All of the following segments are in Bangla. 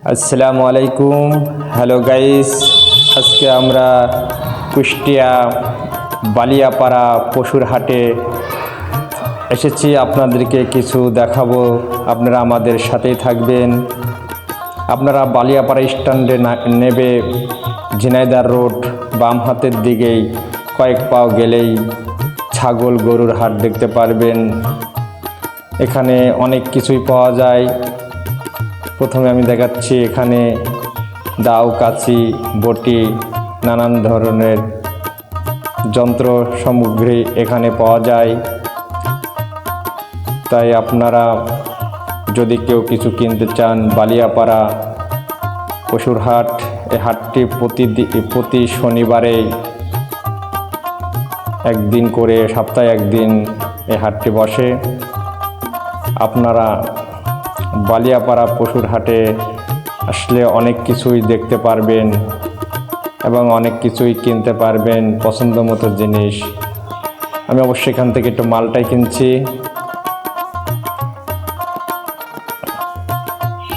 আসসালামু আলাইকুম। হ্যালো গাইস, আজকে আমরা কুষ্টিয়া বালিয়াপাড়া পশুর হাটে এসেছি। আপনাদেরকে কিছু দেখাবো, আপনারা আমাদের সাথেই থাকবেন। আপনারা বালিয়াপাড়া স্ট্যান্ডে নেবে ঝিনাইদহ রোড বাম হাতের দিকেই কয়েক পাও গেলেই ছাগল গরুর হাট দেখতে পারবেন। এখানে অনেক কিছুই পাওয়া যায়। প্রথমে আমি দেখাচ্ছি, এখানে দাও, কাঁচি, বটি, নানান ধরনের যন্ত্র সামগ্রী এখানে পাওয়া যায়। তাই আপনারা যদি কেউ কিছু কিনতে চান, বালিয়াপাড়া পশুর হাট, এই হাটটি প্রতি শনিবারে একদিন করে, সপ্তাহে একদিন এই হাটটি বসে। আপনারা বালিয়াপাড়া পশুর হাটে আসলে অনেক কিছুই দেখতে পারবেন এবং অনেক কিছুই কিনতে পারবেন, পছন্দ মতো জিনিস। আমি অবশ্যই এখান থেকে একটু মালটাই কিনছি।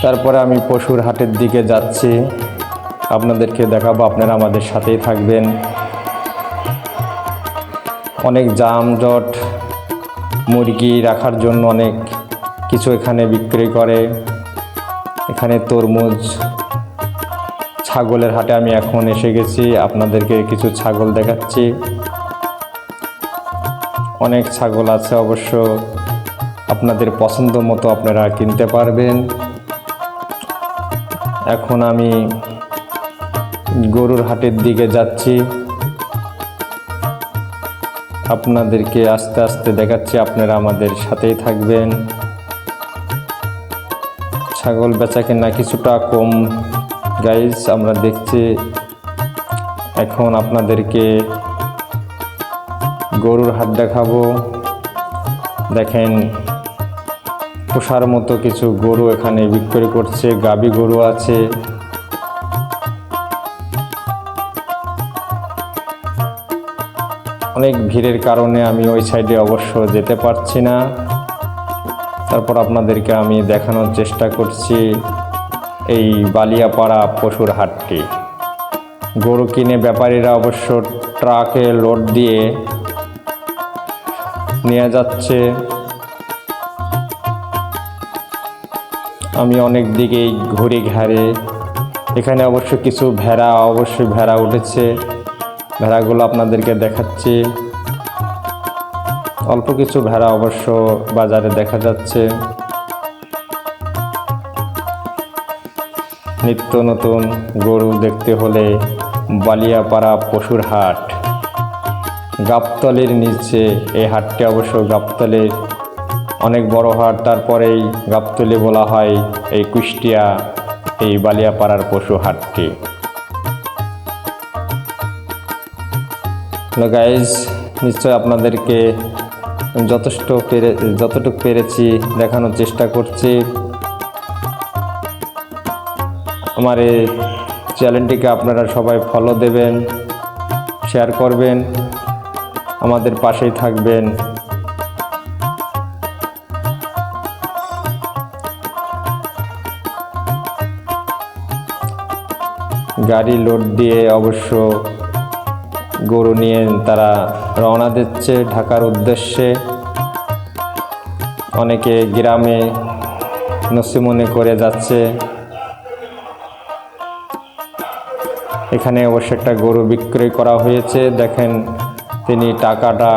তারপরে আমি পশুর হাটের দিকে যাচ্ছি, আপনাদেরকে দেখাবো, আপনারা আমাদের সাথেই থাকবেন। অনেক যানজট, মুরগি রাখার জন্য অনেক কিছু এখানে বিক্রি করে। এখানে তরমুজ, ছাগলের হাটে আমি এখন এসে গেছি, আপনাদেরকে কিছু ছাগল দেখাচ্ছি। অনেক ছাগল আছে, অবশ্য আপনাদের পছন্দ মতো আপনারা কিনতে পারবেন। এখন আমি গরুর হাটের দিকে যাচ্ছি, আপনাদেরকে আস্তে আস্তে দেখাচ্ছি, আপনারা আমাদের সাথেই থাকবেন। ছাগল বেচা কেনা কিছুটা কম গাইজ, আমরা দেখছি। এখন আপনাদেরকে গরুর হাট দেখাবো। দেখেন, পোষার মতো কিছু গরু এখানে বিক্রি করছে, গাভী গরু আছে। অনেক ভিড়ের কারণে আমি ওই সাইডে অবশ্য যেতে পারছি না। তারপর আপনাদেরকে আমি দেখানোর চেষ্টা করছি এই বালিয়াপাড়া পশুর হাটটি। গরু কিনে ব্যাপারীরা অবশ্য ট্রাকে লোড দিয়ে নিয়ে যাচ্ছে। আমি অনেক দিকেই ঘুরে ঘাড়ে, এখানে অবশ্য কিছু ভেড়া উঠেছে। ভেড়াগুলো আপনাদেরকে দেখাচ্ছি। অল্প কিছু ভেড়া অবশ্য বাজারে দেখা যাচ্ছে। নিত্য নতুন গরু দেখতে হলে বালিয়াপাড়া পশুর হাট, গাবতলীর নিচে এই হাটটি। অবশ্য গাবতলীর অনেক বড় হাট, তারপরেই গাবতলী বলা হয় এই কুষ্টিয়া এই বালিয়াপাড়ার পশু হাটটি। হ্যালো গাইজ, নিশ্চয় আপনাদেরকে যতটুকু পেরেছি দেখানোর চেষ্টা করছি। আমার এই চ্যানেলটিকে আপনারা সবাই ফলো দেবেন, শেয়ার করবেন, আমাদের পাশেই থাকবেন। গাড়ি লোড দিয়ে অবশ্য গরু নিয়ে তারা রওনা দিচ্ছে ঢাকার উদ্দেশ্যে। অনেকে গ্রামে নসিমনে করে যাচ্ছে। এখানে অবশ্য একটা গরু বিক্রয় করা হয়েছে। দেখেন, তিনি টাকাটা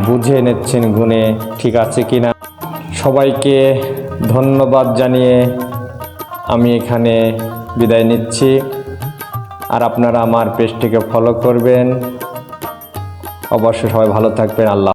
বুঝে নিচ্ছেন, গুনে ঠিক আছে কিনা। সবাইকে ধন্যবাদ জানিয়ে আমি এখানে বিদায় নিচ্ছি। আর আপনারা আমার পেজটিকে ফলো করবেন। অবশ্যই সবাই ভালো থাকবেন। আল্লাহ।